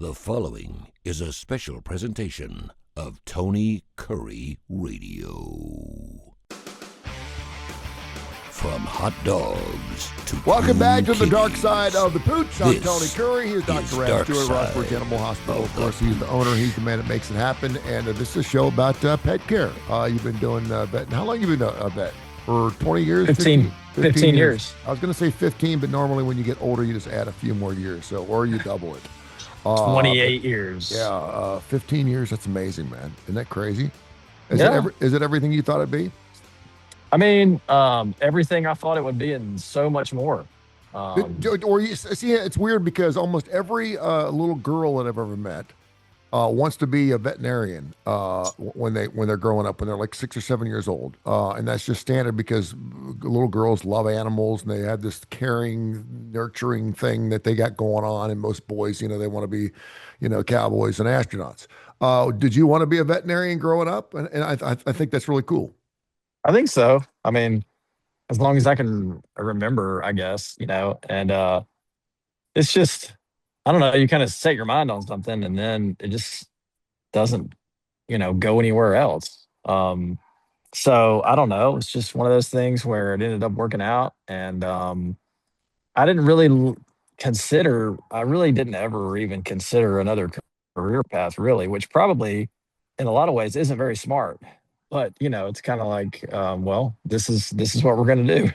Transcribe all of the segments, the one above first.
The following is a special presentation of Tony Curry Radio. From hot dogs to Welcome back to the kitties, dark side of the Pooch. I'm this Tony Curry. He's Dr. is Rad Stewart, Darkside Rossborough Animal Hospital. of Of course, the he's the owner. He's the man that makes it happen. And this is a show about pet care. You've been doing vet. How long have you been a vet? For 20 years? 15 years. I was going to say 15, but normally when you get older, you just add a few more years. So, or you double it. 28 years. Yeah, 15 years. That's amazing, man. Isn't that crazy? Yeah. Is it everything you thought it'd be? I mean, everything I thought it would be and so much more. Or you see, it's weird because almost every little girl that I've ever met wants to be a veterinarian when they're growing up, when they're like 6 or 7 years old, and that's just standard because little girls love animals and they have this caring, nurturing thing that they got going on. And most boys, they want to be, cowboys and astronauts. Did you want to be a veterinarian growing up? And I think that's really cool. I think so. I mean, as long as I can remember, I guess, and it's just, I don't know, you kind of set your mind on something and then it just doesn't, go anywhere else. So I don't know. It's just one of those things where it ended up working out. And I didn't really I really didn't ever even consider another career path, really, which probably in a lot of ways isn't very smart. But, it's kind of like, well, this is what we're going to do.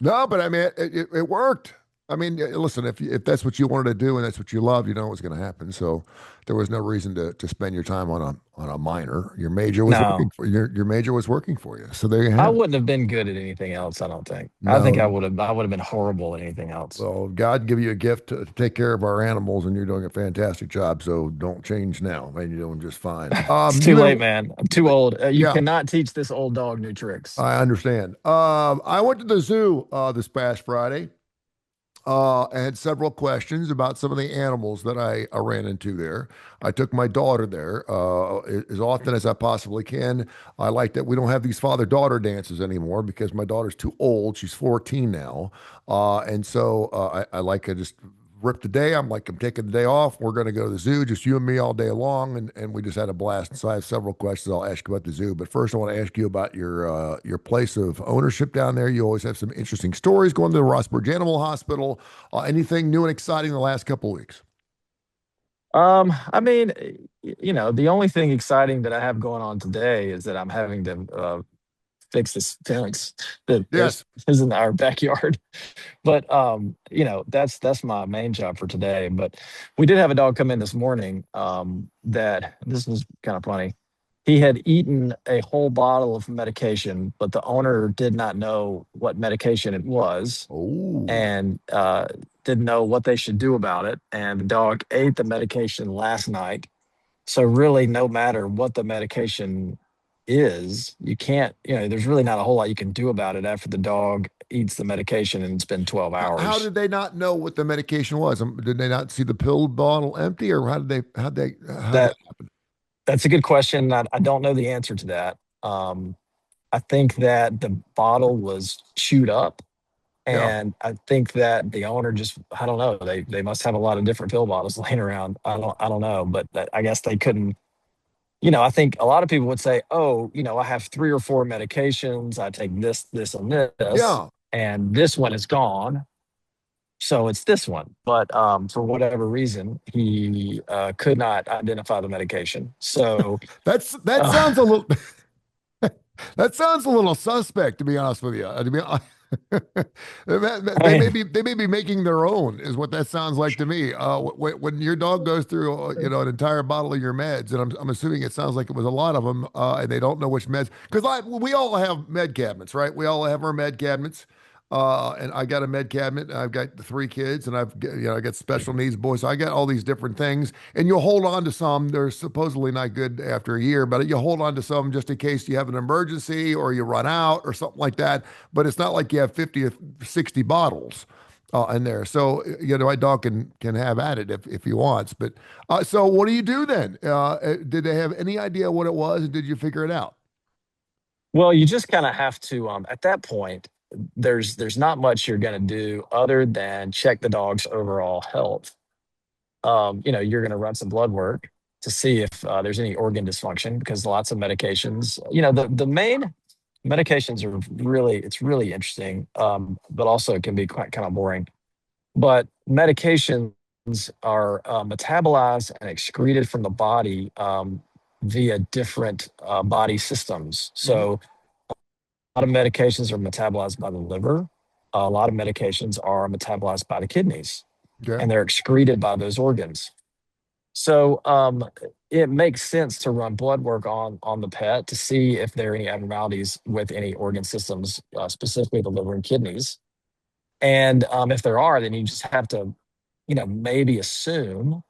No, but I mean, it worked. I mean, listen, if that's what you wanted to do and that's what you love, you know what's going to happen. So there was no reason to spend your time on a minor. Your major was No, working for your major was working for you. So there you I have it. wouldn't have been good at anything else, I don't think. I think No, I would have been horrible at anything else. well, God give you a gift to take care of our animals, and you're doing a fantastic job. So don't change now, man. You're doing just fine. It's too You late, and man. I'm too old. You yeah, cannot teach this old dog new tricks. I understand. I went to the zoo this past Friday. I had several questions about some of the animals that I ran into there. I took my daughter there as often as I possibly can. I like that we don't have these father-daughter dances anymore because my daughter's too old. She's 14 now. And so I like to just rip the day. I'm taking the day off. We're going to go to the zoo, just you and me all day long. And we just had a blast. And so I have several questions I'll ask you about the zoo. But first, I want to ask you about your place of ownership down there. You always have some interesting stories going to the Rossborough Animal Hospital. Anything new and exciting the last couple of weeks? I mean, the only thing exciting that I have going on today is that I'm having to fix this fence that Yes. is in our backyard. But that's my main job for today. But we did have a dog come in this morning. That this was kind of funny. He had eaten a whole bottle of medication, but the owner did not know what medication it was Oh, and didn't know what they should do about it. And the dog ate the medication last night. So really, no matter what the medication is, you can't, there's really not a whole lot you can do about it after the dog eats the medication and it's been 12 how hours. did they not know what the medication was? Did they not see the pill bottle empty, or how did that That happen? that's a good question. I don't know the answer to that. I think that the bottle was chewed up, Yeah. and I think that the owner just, I don't know, they must have a lot of different pill bottles laying around. I don't know, but I guess they couldn't. I think a lot of people would say, "Oh, I have 3 or 4 medications. I take this, and this, Yeah. and this one is gone, so it's this one." But for whatever reason, he could not identify the medication. So, That uh, sounds a little that sounds a little suspect, to be honest with you. I They mean, they may be making their own, is what that sounds like to me. When your dog goes through, an entire bottle of your meds, and I'm assuming it sounds like it was a lot of them, and they don't know which meds, because we all have med cabinets, right? We all have our med cabinets. And I got a med cabinet. And I've got the 3 kids, and I got special needs boys. So I got all these different things, and you'll hold on to some. They're supposedly not good after a year, but you hold on to some just in case you have an emergency or you run out or something like that. But it's not like you have 50 or 60 bottles in there. So my dog can have at it if he wants. But so what do you do then? Did they have any idea what it was, and did you figure it out? well, you just kind of have to. At that point, there's not much you're going to do other than check the dog's overall health. you're going to run some blood work to see if there's any organ dysfunction because lots of medications, the main medications are really, it's really interesting, but also it can be quite kind of boring. But medications are metabolized and excreted from the body via different body systems. Hmm. So a lot of medications are metabolized by the liver. A lot of medications are metabolized by the kidneys, Okay. and they're excreted by those organs. So it makes sense to run blood work on the pet to see if there are any abnormalities with any organ systems, specifically the liver and kidneys. And if there are, then you just have to, maybe assume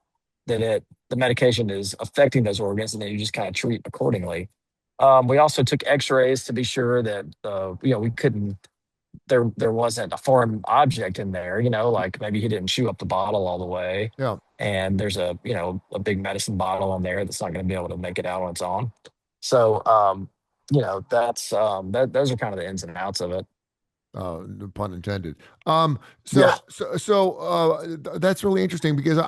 that the medication is affecting those organs, and then you just kind of treat accordingly. We also took X-rays to be sure that we couldn't there wasn't a foreign object in there, like maybe he didn't chew up the bottle all the way. Yeah. And there's a big medicine bottle in there that's not going to be able to make it out on its own. So, that's those are kind of the ins and outs of it. No pun intended. Yeah. That's really interesting because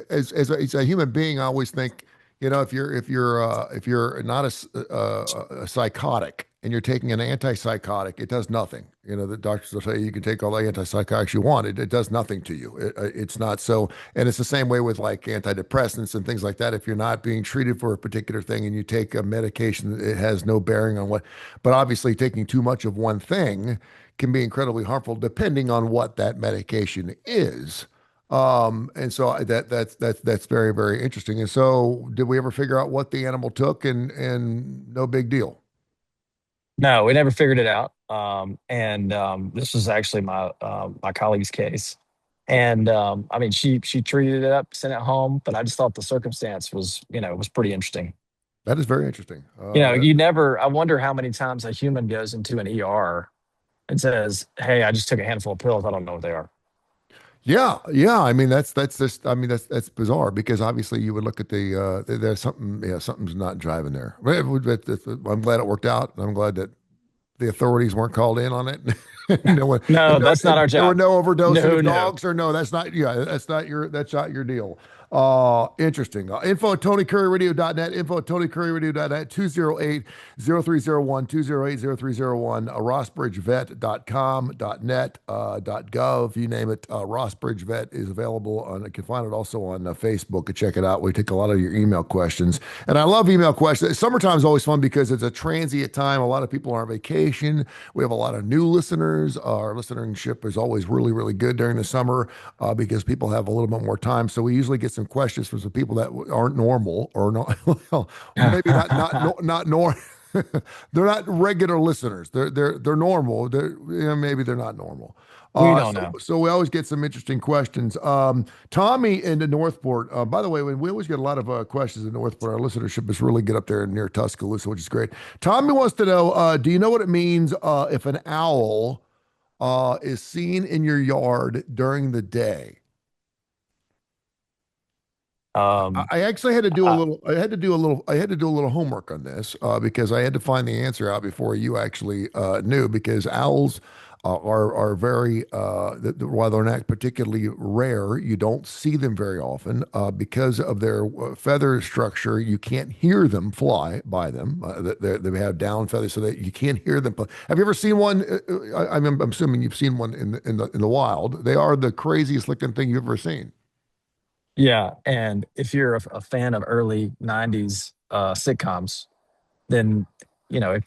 as a human being, I always think, if you're not a psychotic and you're taking an antipsychotic, it does nothing. The doctors will say you can take all the antipsychotics you want. It does nothing to you. It's not so, and it's the same way with like antidepressants and things like that. If you're not being treated for a particular thing and you take a medication, it has no bearing on what. But obviously, taking too much of one thing can be incredibly harmful depending on what that medication is. And so that's very, very interesting. And so did we ever figure out what the animal took and no big deal? No, we never figured it out. And this was actually my colleague's case. And I mean, she treated it up, sent it home, but I just thought the circumstance was pretty interesting. That is very interesting. You never. I wonder how many times a human goes into an ER and says, "Hey, I just took a handful of pills. I don't know what they are." Yeah, yeah. I mean, that's just. I mean, that's bizarre because obviously you would look at there's something. Yeah, something's not driving there. I'm glad it worked out. I'm glad that the authorities weren't called in on it. no one, No, that's not our there were job. no overdosing No, of no. dogs, or no, that's not. Yeah, that's not your deal. Interesting. Info at TonyCurryRadio.net. Info at TonyCurryRadio.net. 208-0301, 208-0301. RossBridgeVet.com.net, .gov. You name it. Ross Bridge Vet is available on. You can find it also on Facebook. Check it out. We take a lot of your email questions, and I love email questions. Summertime is always fun because it's a transient time. A lot of people are on vacation. We have a lot of new listeners. Our listenership is always really, really good during the summer because people have a little bit more time. So we usually get some questions from some people that aren't normal or not, well, maybe not normal. They're not regular listeners. They're normal. Maybe they're not normal. We Uh, don't so, know. so we always get some interesting questions. Tommy in the Northport. By the way, we always get a lot of questions in Northport. Our listenership is really good up there near Tuscaloosa, which is great. Tommy wants to know: do you know what it means if an owl is seen in your yard during the day? I Um, I actually had to do a I, little. I had to do a little. I had to do a little homework on this because I had to find the answer out before you actually knew. Because owls are very while they're not particularly rare, you don't see them very often because of their feather structure. You can't hear them fly by them. They have down feathers, so that you can't hear them. Have you ever seen one? I'm assuming you've seen one in the wild. They are the craziest looking thing you've ever seen. yeah, and if you're a fan of early '90s sitcoms, then if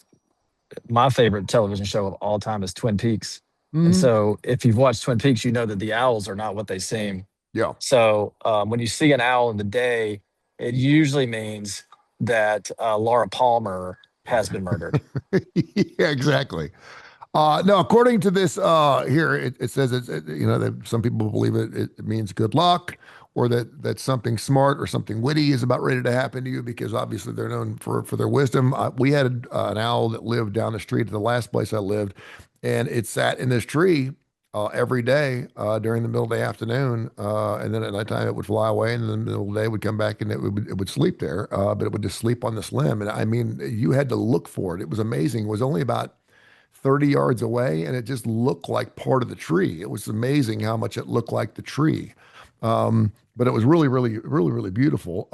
my favorite television show of all time is Twin Peaks. And Hmm. so if you've watched Twin Peaks, you know that the owls are not what they seem. Yeah. So when you see an owl in the day, it usually means that Laura Palmer has been murdered. Yeah, exactly. No, according to this here, it says that some people believe it means good luck, or that something smart or something witty is about ready to happen to you because obviously they're known for their wisdom. We had an owl that lived down the street at the last place I lived, and it sat in this tree every day during the middle of the afternoon, and then at nighttime it would fly away, and then the middle of the day would come back and it would sleep there, but it would just sleep on this limb. And I mean, you had to look for it. It was amazing. It was only about 30 yards away and it just looked like part of the tree. It was amazing how much it looked like the tree. But it was really, really, really, really beautiful.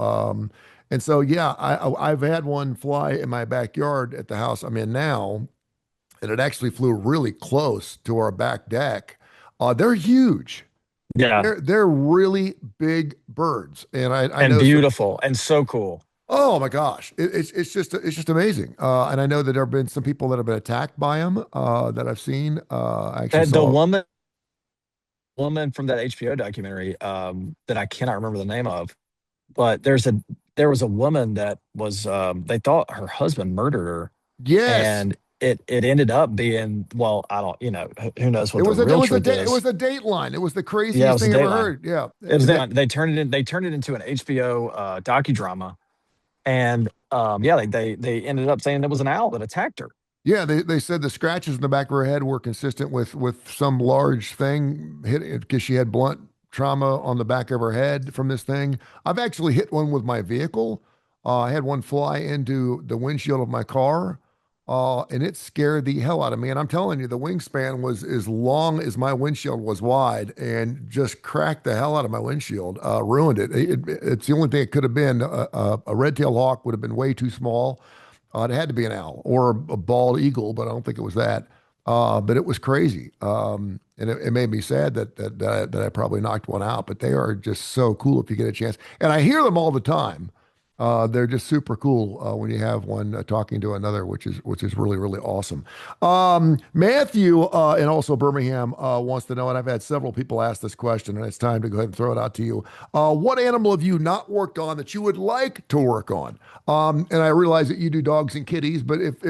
And so, yeah, I've had one fly in my backyard at the house I'm in now, and it actually flew really close to our back deck. They're huge. Yeah. They're really big birds, and I And know some. beautiful and so cool. Oh my gosh, it's just amazing. And I know that there have been some people that have been attacked by them that I've seen. I actually That the saw. woman from that HBO documentary, that I cannot remember the name of, but there was a woman that was, they thought her husband murdered her, Yes, and it ended up being, well, I don't, who knows it what the was a it real was a truth it is. was a Dateline. It was the Yeah, it craziest was a thing I ever Dateline. heard. Yeah, It was that Dateline. They turned it into an HBO docudrama, and yeah, they ended up saying it was an owl that attacked her. Yeah, they said the scratches in the back of her head were consistent with some large thing hit because she had blunt trauma on the back of her head from this thing. I've actually hit one with my vehicle. I had one fly into the windshield of my car, and it scared the hell out of me. And I'm telling you, the wingspan was as long as my windshield was wide, and just cracked the hell out of my windshield, ruined it. It's the only thing it could have been. A red-tailed hawk would have been way too small. It had to be an owl or a bald eagle, but I don't think it was that. But it was crazy, and it made me sad that I probably knocked one out. But they are just so cool if you get a chance, and I hear them all the time. They're just super cool when you have one talking to another, which is really really awesome. Matthew and also Birmingham wants to know, and I've had several people ask this question, and it's time to go ahead and throw it out to you. What animal have you not worked on that you would like to work on? And I realize that you do dogs and kitties, but if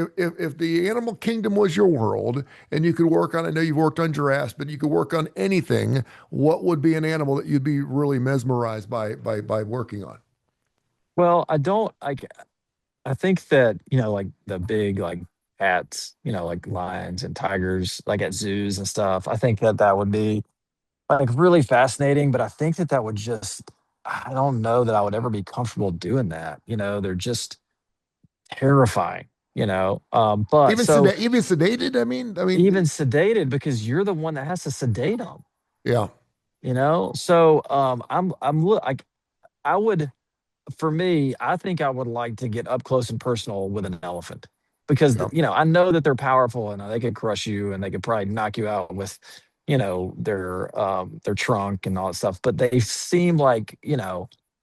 the animal kingdom was your world and you could work on, I know you've worked on giraffes, but you could work on anything, what would be an animal that you'd be really mesmerized by working on? Well, I think that, like the big, like cats, like lions and tigers, like at zoos and stuff. I think that that would be like really fascinating, but I think that that would just, I don't know that I would ever be comfortable doing that. They're just terrifying, but so Even sedated. even sedated, because you're the one that has to sedate them, Yeah, so I would, for me, I think I would like to get up close and personal with an elephant, because yeah. I know that they're powerful, and they could crush you, and they could probably knock you out with their trunk and all that stuff, but they seem like,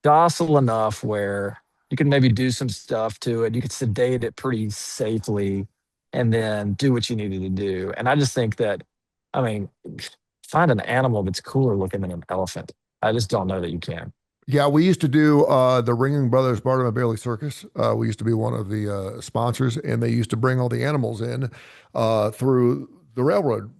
docile enough where you can maybe do some stuff to it. You could sedate it pretty safely, and then do what you needed to do. And I just think that, I mean, find an animal that's cooler looking than an elephant. I just don't know that you can. Yeah, we used to do the Ringling Brothers Barnum and Bailey Circus. We used to be one of the sponsors, and they used to bring all the animals in through the railroad.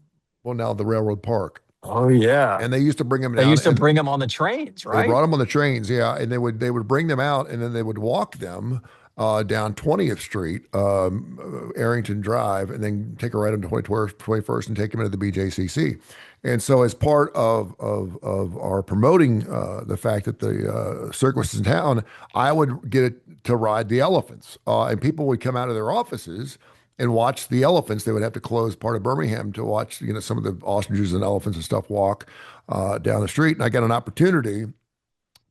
Well, now the railroad park, Oh yeah. and they used to bring them They down, used to and bring them on the trains, they right? brought them on the trains. Yeah, and they would bring them out, and then they would walk them down 20th Street, Arrington Drive, and then take a right on 21st and take them into the BJCC. And so, as part of our promoting the fact that the circus is in town, I would get it to ride the elephants, and people would come out of their offices and watch the elephants. They would have to close part of Birmingham to watch, some of the ostriches and elephants and stuff walk down the street. And I got an opportunity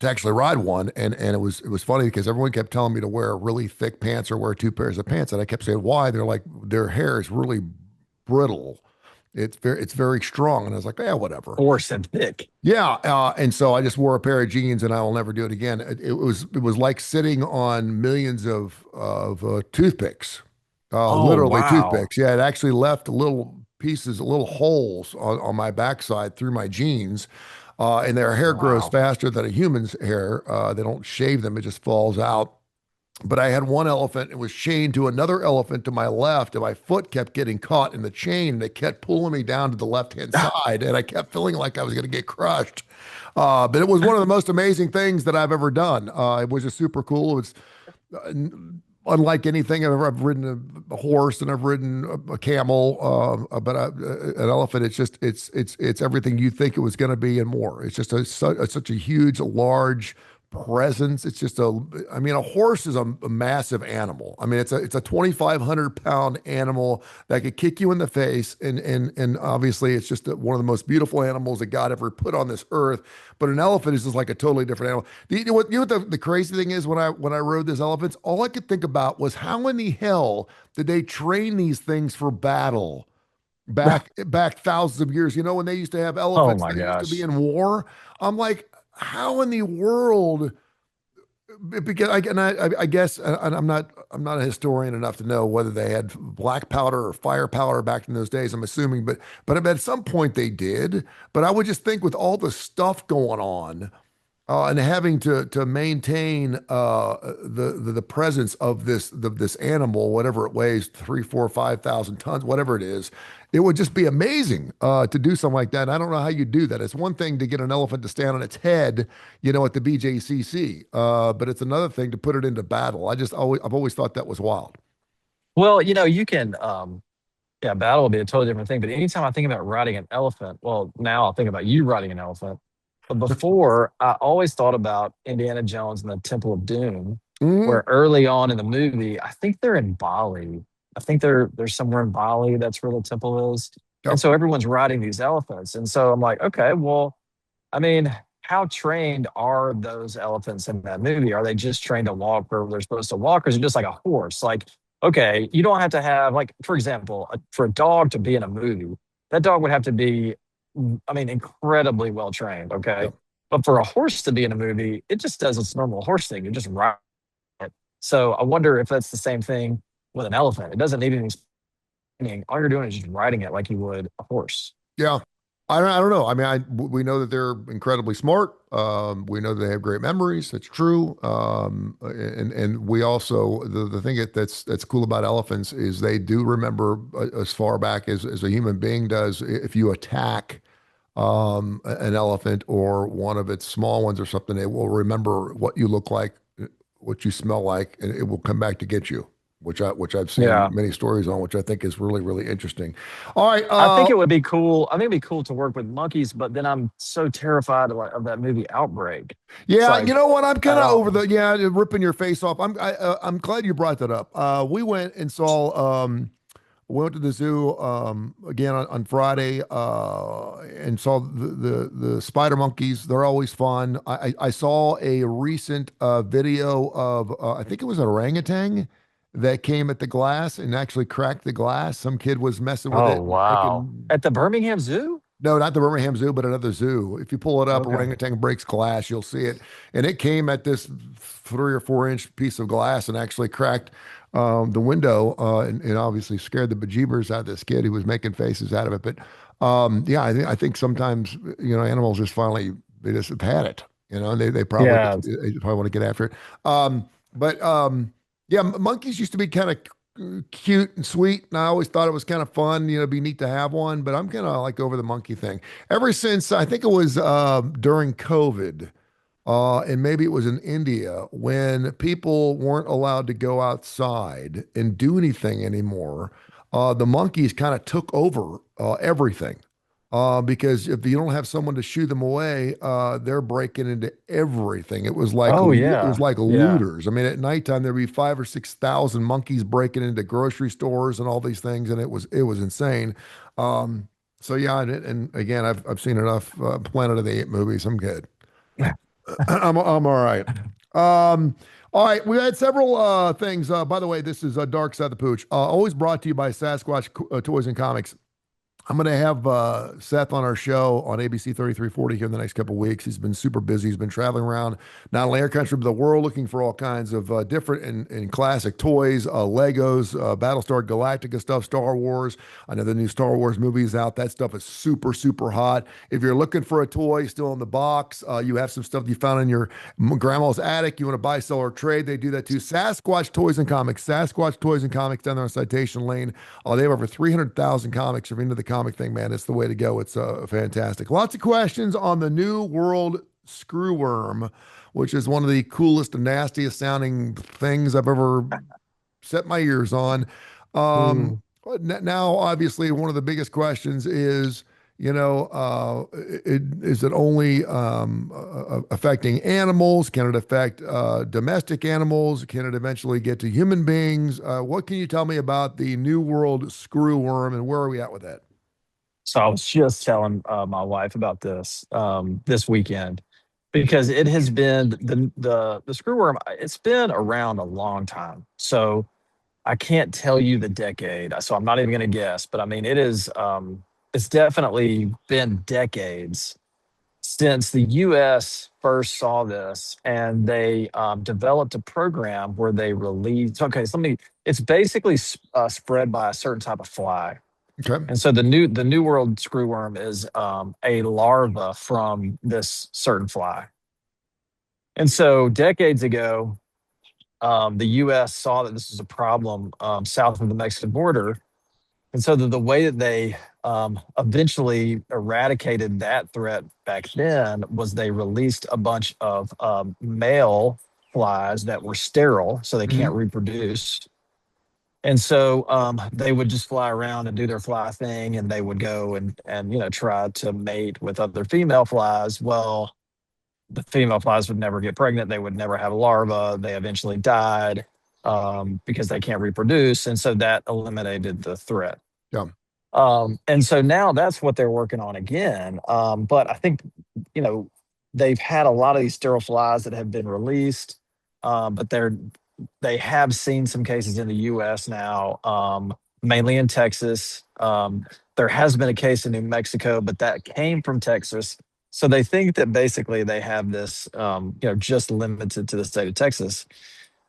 to actually ride one, and it was funny because everyone kept telling me to wear really thick pants or wear two pairs of pants, and I kept saying why. They're like, their hair is really brittle. It's very strong, and I was like, yeah, whatever. Coarse and thick. Yeah, and so I just wore a pair of jeans, and I will never do it again. It was like sitting on millions of toothpicks, Oh literally wow. toothpicks. Yeah, it actually left little pieces, little holes on my backside through my jeans, and their hair grows Wow. faster than a human's hair. They don't shave them; it just falls out. But I had one elephant, it was chained to another elephant to my left, and my foot kept getting caught in the chain, and it kept pulling me down to the left-hand side, and I kept feeling like I was going to get crushed. But it was one of the most amazing things that I've ever done. It was just super cool. It was uh, unlike anything I've ridden a horse and I've ridden a camel, but an elephant. It's everything you think it was going to be and more. It's just such a huge, large, presence. It's just a, I mean, a horse is a massive animal. I mean, it's a 2,500 pound animal that could kick you in the face, and obviously it's just one of the most beautiful animals that God ever put on this earth. But an elephant is just like a totally different animal. You know what the crazy thing is, when I rode this elephants, all I could think about was how in the hell did they train these things for battle? Back thousands of years. You know, when they used to have Oh elephants, my they used to be gosh. in war. I'm like, how in the world? Because I guess, and I'm not a historian enough to know whether they had black powder or fire powder back in those days. I'm assuming, but I bet at some point they did. But I would just think, with all the stuff going on, and having to maintain the presence of this animal, whatever it weighs, 3, 4, 5,000 tons, whatever it is, it would just be amazing to do something like that. And I don't know how you do that. It's one thing to get an elephant to stand on its head, at the BJCC, but it's another thing to put it into battle. I've always thought that was wild. Well, you can yeah, battle will be a totally different thing. But anytime I think about riding an elephant, well, now I'll think about you riding an elephant. But before, I always thought about Indiana Jones and the Temple of Doom, Mhm. where early on in the movie, I think they're in Bali. I think they're somewhere in Bali. That's where the temple is. And Yep. so everyone's riding these elephants. And so I'm like, okay, well, I mean, how trained are those elephants in that movie? Are they just trained to walk where they're supposed to walk, or is it just like a horse? Like, okay, you don't have to have, like, for example, for a dog to be in a movie, that dog would have to be, I mean, incredibly well trained. Okay, Yep. but for a horse to be in a movie, it just does its normal horse thing. You just ride it. So I wonder if that's the same thing with an elephant. It doesn't need any training. All you're doing is just riding it like you would a horse. Yeah. I don't know. I mean, we know that they're incredibly smart. We know that they have great memories. That's true. And we also, the thing that's cool about elephants is they do remember, as far back as a human being does. If you attack an elephant or one of its small ones or something, it will remember what you look like, what you smell like, and it will come back to get you. Which I've seen Yeah. many stories on, which I think is really really interesting. All right. I think it would be cool. I think it'd be cool to work with monkeys, but then I'm so terrified of that movie Outbreak. It's Yeah, you like know what? I'm I kind of over don't. the, yeah, ripping your face off. I'm glad you brought that up. We went and saw, we went to the zoo again on Friday, and saw the spider monkeys. They're always fun. I saw a recent video of, I think it was an orangutan that came at the glass and actually cracked the glass. Some kid was messing with Oh it and wow! making, At the Birmingham Zoo? no, not the Birmingham Zoo, but another zoo. If you pull it up, Okay. orangutan breaks glass, you'll see it. And it came at this 3 or 4 inch piece of glass and actually cracked the window, and obviously scared the bejeebers out of this kid who was making faces out of it. But yeah, I think sometimes, animals just finally, they just have had it, and Yeah. they probably want to get after it. But yeah, monkeys used to be kind of cute and sweet, and I always thought it was kind of fun, it'd be neat to have one. But I'm kind of like over the monkey thing ever since, I think it was during COVID, and maybe it was in India, when people weren't allowed to go outside and do anything anymore. The monkeys kind of took over everything. Because if you don't have someone to shoo them away, they're breaking into everything. Oh It was yeah. like Yeah. looters. I mean, at nighttime there'd be 5 or 6 thousand monkeys breaking into grocery stores and all these things, and it was insane. Um, so yeah, and again, I've seen enough Planet of the Apes movies. I'm good. I'm all right. All right, we had several things. By the way, this is Darkside the Pooch. Always brought to you by Sasquatch Toys and Comics. I'm going to have Seth on our show on ABC 3340 here in the next couple of weeks. He's been super busy. He's been traveling around not only our country, but the world, looking for all kinds of different and classic toys, Legos, Battlestar Galactica stuff, Star Wars. I know the new Star Wars movie is out. That stuff is super, super hot. If you're looking for a toy still in the box, you have some stuff you found in your grandma's attic, you want to buy, sell, or trade, they do that too. Sasquatch Toys and Comics. Sasquatch Toys and Comics down there on Citation Lane. They have over 300,000 comics. If you're into the comic thing, man, it's the way to go. It's fantastic. Lots of questions on the New World Screwworm, which is one of the coolest and nastiest sounding things I've ever set my ears on. Um, Mm. now, obviously, one of the biggest questions is, Is it only affecting animals? Can it affect domestic animals? Can it eventually get to human beings? What can you tell me about the New World screwworm, and where are we at with that? So I was just telling my wife about this this weekend because it has been the screwworm. It's been around a long time. So I can't tell you the decade, so I'm not even going to guess. But I mean, it is. It's definitely been decades since the U.S. first saw this, and they developed a program where they released. Okay, so let me. It's basically spread by a certain type of fly, Okay. and so the New World screwworm is a larva from this certain fly. And so decades ago, the U.S. saw that this was a problem south of the Mexican border, and so the way that they eventually eradicated that threat back then was they released a bunch of male flies that were sterile, so they Hmm. can't reproduce. And so they would just fly around and do their fly thing, and they would go and try to mate with other female flies. Well, the female flies would never get pregnant. They would never have a larva. They eventually died because they can't reproduce, and so that eliminated the threat. Yeah. And so now that's what they're working on again. But I think, you know, they've had a lot of these sterile flies that have been released, but they have seen some cases in the U.S. now, mainly in Texas. There has been a case in New Mexico, but that came from Texas. So they think that basically they have this, just limited to the state of Texas.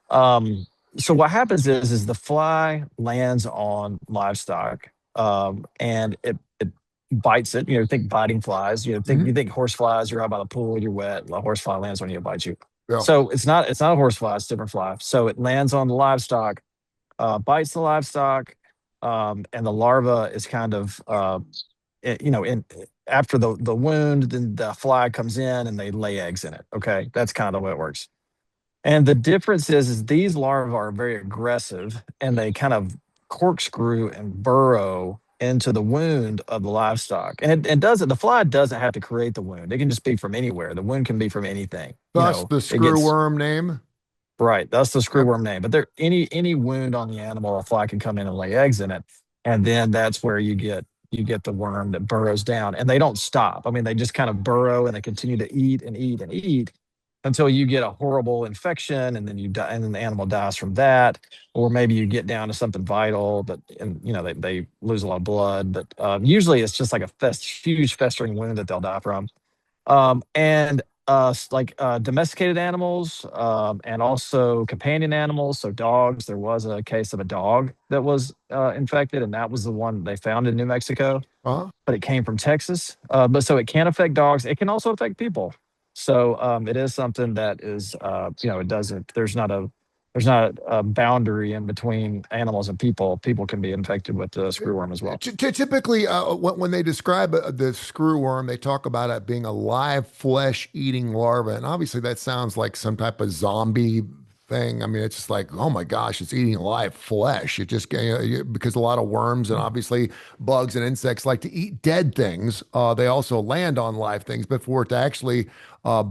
Um, so what happens is the fly lands on livestock, and it bites it. Think biting flies. Hmm. You think horse flies. You're out by the pool. You're wet. The horse fly lands on you, it bites you. Yeah. So it's not a horse fly. It's a different fly. So it lands on the livestock, bites the livestock, and the larva is kind of in after the wound. Then the fly comes in and they lay eggs in it. Okay, that's kind of the way it works. And the difference is these larvae are very aggressive and they kind of corkscrew and burrow into the wound of the livestock. And it doesn't, the fly doesn't have to create the wound. It can just be from anywhere. The wound can be from anything. Thus the It gets screwworm name. right. That's the Yep. screwworm name. But there any wound on the animal, a fly can come in and lay eggs in it. And then that's where you get the worm that burrows down. And they don't stop. I mean, they just kind of burrow and they continue to eat and eat and eat until you get a horrible infection and then you die and then the animal dies from that, or maybe you get down to something vital, but and they lose a lot of blood, but usually it's just like a huge festering wound that they'll die from. And like domesticated animals, and also companion animals, so dogs. There was a case of a dog that was infected, and that was the one they found in New Mexico, Uh-huh. but it came from Texas. But so it can affect dogs. It can also affect people. So it is something that is, it doesn't. There's not a boundary in between animals and people. People can be infected with the screwworm as well. Typically, when they describe the screwworm, they talk about it being a live flesh eating larva. And obviously, that sounds like some type of zombie thing. I mean, it's just like, oh my gosh, it's eating live flesh. It just, because a lot of worms and obviously bugs and insects like to eat dead things. They also land on live things, but for it to actually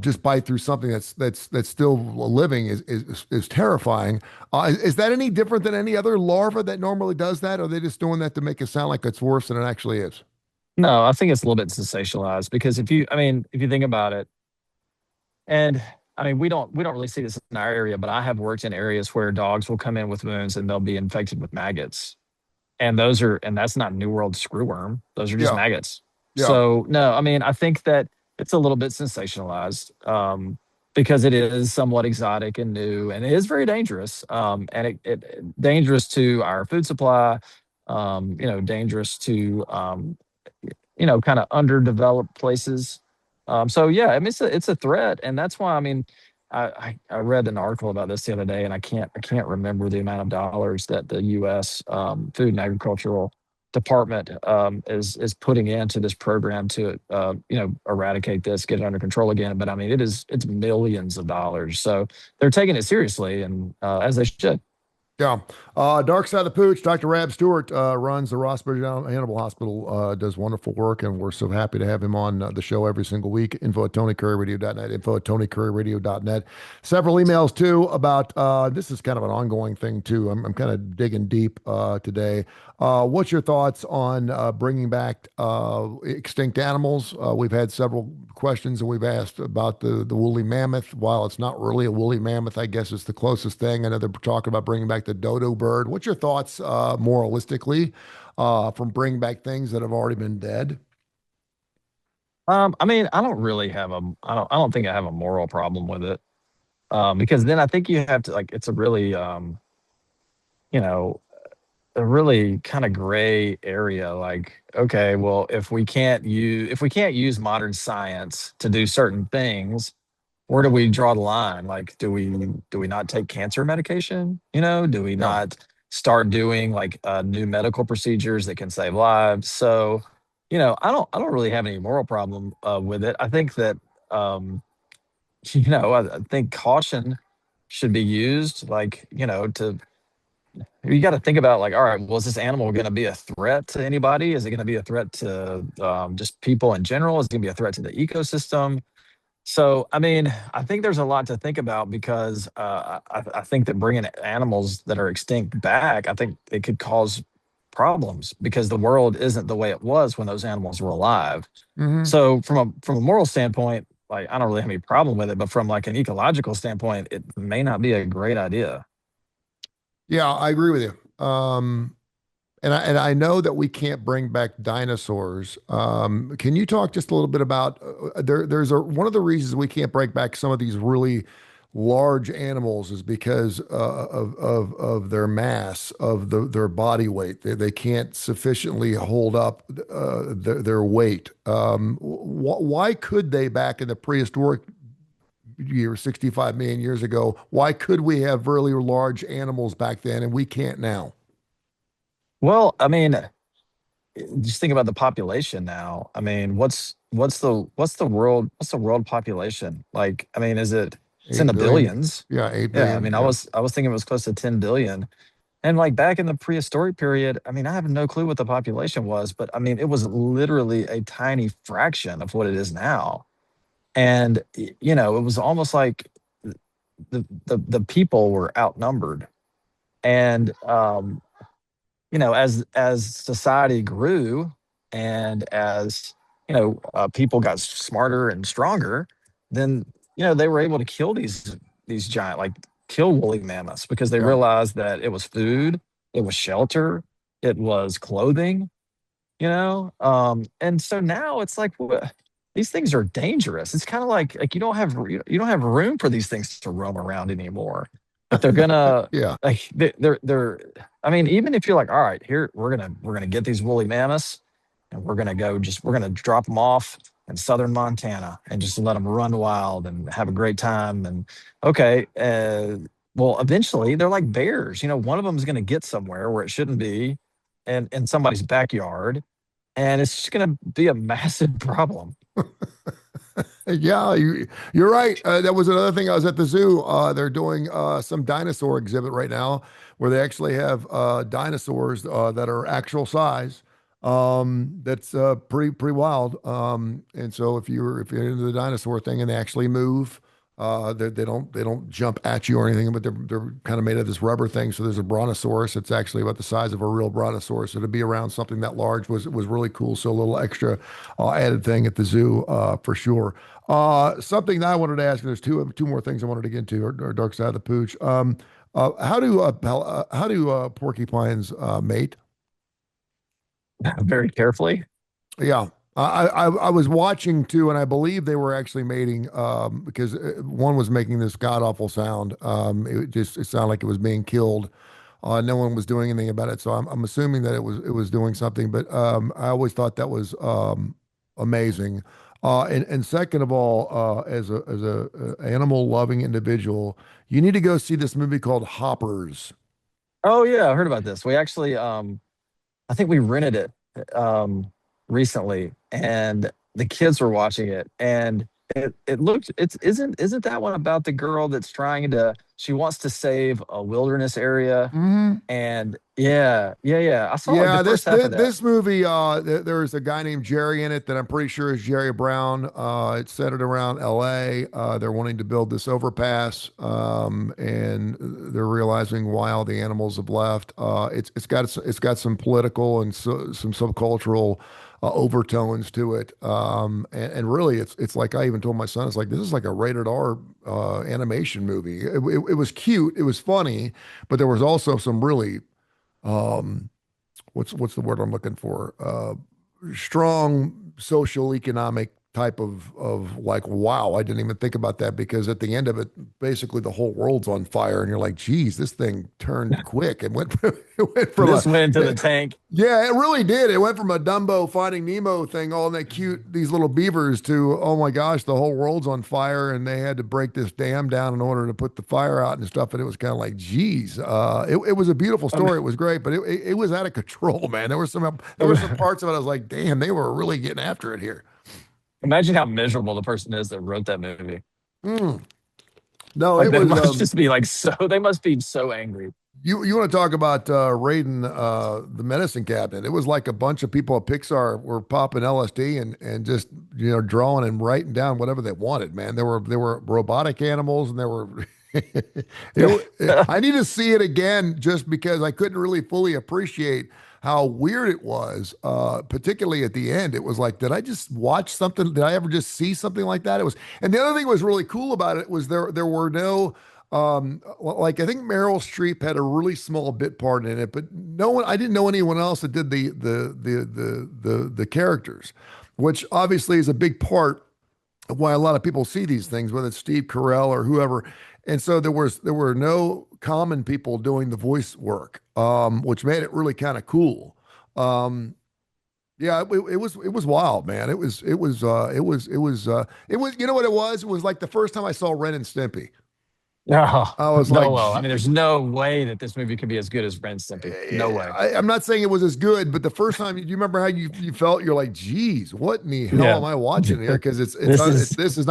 just bite through something that's still living is terrifying. Is that any different than any other larva that normally does that? Or are they just doing that to make it sound like it's worse than it actually is? No, I think it's a little bit sensationalized because if you think about it, and I mean, we don't really see this in our area, but I have worked in areas where dogs will come in with wounds and they'll be infected with maggots. And that's not New World screwworm. Those are just Yeah, maggots. yeah. So no, I mean, I think that it's a little bit sensationalized, because it is somewhat exotic and new, and it is very dangerous. And it dangerous to our food supply. Dangerous to kind of underdeveloped places. So yeah, I mean it's a threat, and that's why I mean I read an article about this the other day, and I can't remember the amount of dollars that the U.S. Food and Agricultural Department is putting into this program to eradicate this, get it under control again. But I mean it's millions of dollars, so they're taking it seriously, and as they should. Yeah. Darkside the Pooch, Dr. Rab Stewart runs the Rossbridge Animal Hospital, does wonderful work, and we're so happy to have him on the show every single week. Info at TonyCurryRadio.net, info at TonyCurryRadio.net. Several emails, too, about this is kind of an ongoing thing, too. I'm kind of digging deep today. What's your thoughts on bringing back extinct animals? We've had several questions that we've asked about the woolly mammoth. While it's not really a woolly mammoth, I guess it's the closest thing. I know they're talking about bringing back the dodo bird. What's your thoughts, moralistically, from bringing back things that have already been dead? I mean, I don't really have a, I don't think I have a moral problem with it. Because then I think you have to like, it's a really, you know, a really kind of gray area. Like, okay, well, if we can't use modern science to do certain things, where do we draw the line? Like, do we not take cancer medication? Do we Yeah. not start doing like new medical procedures that can save lives? So, I don't really have any moral problem with it. I think that I think caution should be used, like, to you got to think about like, all right, well, is this animal going to be a threat to anybody? Is it going to be a threat to just people in general? Is it going to be a threat to the ecosystem? So, I mean, I think there's a lot to think about because I think that bringing animals that are extinct back, I think it could cause problems because the world isn't the way it was when those animals were alive. Hmm. So, from a moral standpoint, like I don't really have any problem with it, but from like an ecological standpoint, it may not be a great idea. Yeah, I agree with you. And I know that we can't bring back dinosaurs. Can you talk just a little bit about there's one of the reasons we can't bring back some of these really large animals is because of their mass, of their body weight. They can't sufficiently hold up their weight. Why could they back in the prehistoric years, 65 million years ago? Why could we have really large animals back then and we can't now? Well, I mean, just think about the population now. I mean, what's the world population? Like, I mean, it's in 8 the billion. billions. Yeah, 8 Yeah, I billion. mean, Yeah. I was thinking it was close to 10 billion. And like back in the prehistoric period, I mean, I have no clue what the population was, but I mean, it was literally a tiny fraction of what it is now. And it was almost like the people were outnumbered. And as society grew and as people got smarter and stronger, then they were able to kill these giant, like, kill woolly mammoths because they Yeah. realized that it was food, it was shelter, it was clothing. And so now it's like, these things are dangerous. It's kind of like you don't have room for these things to roam around anymore. If they're gonna, Yeah. like, they're I mean, even if you're like, all right, here we're gonna get these woolly mammoths and we're gonna drop them off in southern Montana and just let them run wild and have a great time. And okay, well, eventually they're like bears. One of them is gonna get somewhere where it shouldn't be, and in somebody's backyard, and it's just going to be a massive problem. Yeah, you're right. That was another thing. I was at the zoo. They're doing some dinosaur exhibit right now where they actually have dinosaurs that are actual size. That's pretty wild. And so if you're into the dinosaur thing and they actually move, they don't jump at you or anything, but they're kind of made of this rubber thing. So there's a brontosaurus. It's actually about the size of a real brontosaurus. So to be around something that large was really cool. So a little extra added thing at the zoo for sure. Something that I wanted to ask, there's two more things I wanted to get into, or Dark Side of the Pooch. How do porcupines mate? Very carefully. Yeah. I was watching too, and I believe they were actually mating because one was making this god awful sound. It sounded like it was being killed. No one was doing anything about it, so I'm assuming that it was doing something. But I always thought that was amazing. And second of all, as a animal loving individual, you need to go see this movie called Hoppers. Oh yeah, I heard about this. We actually, I think we rented it recently, and the kids were watching it, and it looked it's isn't that one about the girl that's trying to she wants to save a wilderness area Hmm. and yeah. I saw like the Yeah, this first half this, of that. this movie, there's a guy named Jerry in it that I'm pretty sure is Jerry Brown. It's centered around L.A. They're wanting to build this overpass, and they're realizing why all the animals have left. It's got some political and some subcultural overtones to it, and really, it's like I even told my son, it's like this is like a rated R animation movie. It was cute, it was funny, but there was also some really um, what's the word I'm looking for? Strong social economic type of like, wow, I didn't even think about that because at the end of it, basically the whole world's on fire, and you're like, geez, this thing turned quick. It went it went from This went into the tank. yeah, it really did. It went from a Dumbo Finding Nemo thing, all that cute, these little beavers, to oh my gosh, the whole world's on fire, and they had to break this dam down in order to put the fire out and stuff. And it was kind of like, geez, it was a beautiful Um, story. It was great, but it was out of control, man. There were some parts of it I was like, damn, they were really getting after it here. Imagine how miserable the person is that wrote that movie. Mm. No, Like it they was. must just be like so. They must be so angry. You want to talk about raiding the medicine cabinet? It was like a bunch of people at Pixar were popping LSD and just drawing and writing down whatever they wanted. Man, there were robotic animals and there were. I need to see it again just because I couldn't really fully appreciate how weird it was, particularly at the end. It was like, did I just watch something? Did I ever just see something like that? It was, and the other thing was really cool about it was there were no like I think Meryl Streep had a really small bit part in it, but no one I didn't know anyone else that did the characters, which obviously is a big part of why a lot of people see these things, whether it's Steve Carell or whoever. And so there were no common people doing the voice work, which made it really kind of cool. Um, yeah, it was wild, man. It was you know what it was? It was like the first time I saw Ren and Stimpy. No, I was no. like, Well, I mean, there's no way that this movie could be as good as Ren and Stimpy. No way. I'm not saying it was as good, but the first time, you remember how you felt? You're like, geez, what in the hell Yeah. am I watching here? Because This is this is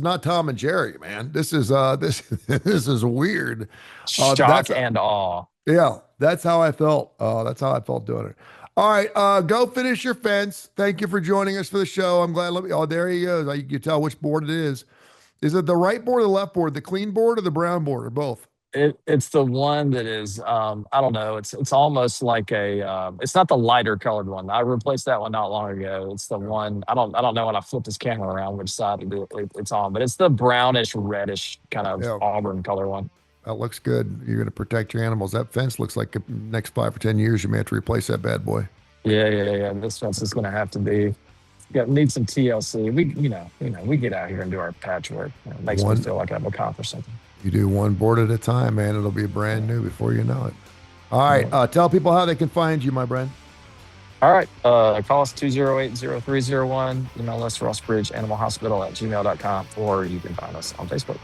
not Tom and Jerry, man. This is this this is weird. shock That's and awe. yeah, that's how I felt. That's how I felt doing it. All right, go finish your fence. Thank you for joining us for the show. I'm glad. Oh, there he goes. You can tell which board it is. Is it the right board or the left board, the clean board or the brown board, or both? It's the one that is I don't know. It's almost like a it's not the lighter colored one. I replaced that one not long ago. It's the one I don't know when I flip this camera around which side it's on, but it's the brownish reddish kind of Yeah. auburn color one. That looks good. You're going to protect your animals. That fence looks like the next 5 or 10 years you may have to replace that bad boy. Yeah. This fence is going to have to be. Yeah, need some TLC. We get out here and do our patchwork. It makes me One, feel like I've accomplished something. you do one board at a time, man. It'll be brand new before you know it. All right. Yeah. Tell people how they can find you, my friend. All right. Call us 208-0301. Email us rossbridgeanimalhospital@gmail.com, or you can find us on Facebook.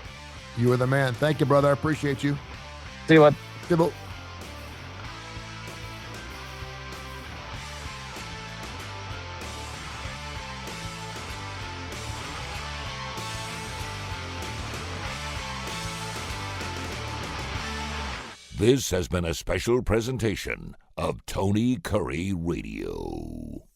You are the man. Thank you, brother. I appreciate you. See you. What? Tibble. This has been a special presentation of Tony Curry Radio.